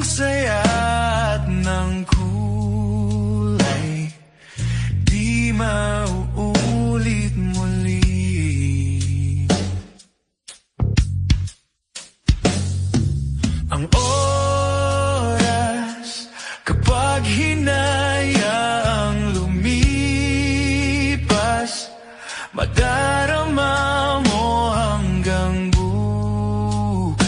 saya at ng kulay, di mauulit muli. Ang oras kapag hinayaang lumipas, madarama mo hanggang bukas,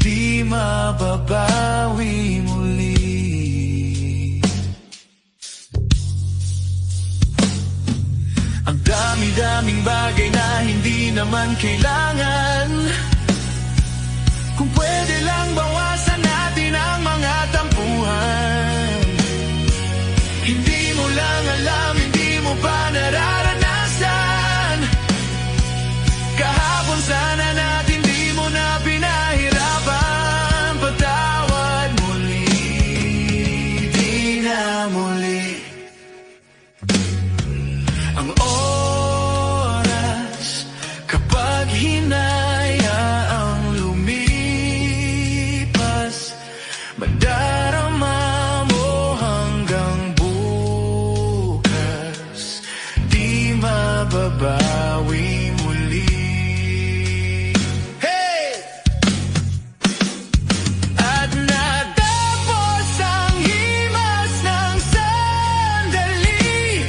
di mababawi muli. Ang dami-daming bagay na hindi naman kailangan, kung pwede lang bawasan natin ang mga tampuhan. Hindi mo lang alam, hindi mo pa nararanasan. Kahapon sana natin di mo na pinahirapan. Patawad muli, di na muli. Ang oras kapag hinayaang lumipas, madarama mo hanggang bukas, di mababawi muli. Hey! At natapos ang himas ng sandali,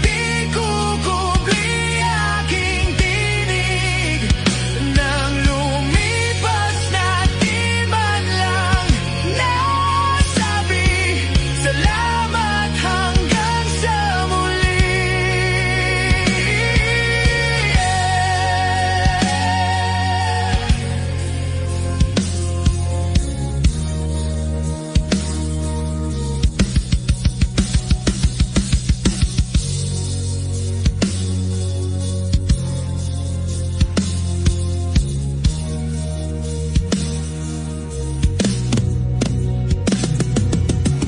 di kukubli aking tinig nang lumipas na di man lang nasabi salamat hanggang sa muli.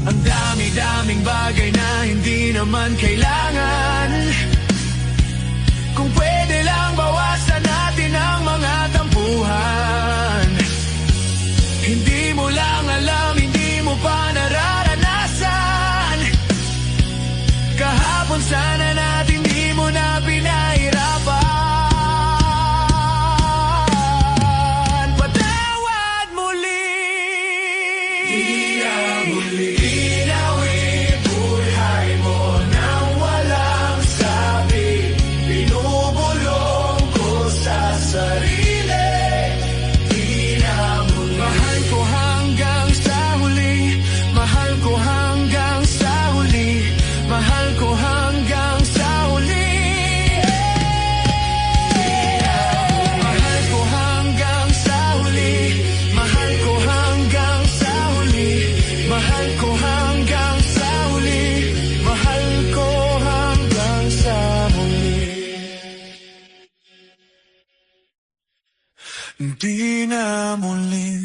Ang dami-daming bagay na hindi naman kailangan, kung pwede lang bawasan natin ang mga tampuhan. Hindi mo lang alam, hindi mo pa nararanasan. Kahapon sana natin di mo na pinahirapan. Patawad muli, di na muli. Inawin buhay mo nang walang sabi, binubulong ko sa sarili. Di na muli. Mahal ko hanggang sa huli, mahal ko hanggang sa huli, mahal ko hanggang sa huli. Mahal ko hanggang sa huli, mahal ko hanggang sa huli, mahal ko hanggang sa huli, mahal ko hanggang sa huli. Di na muli.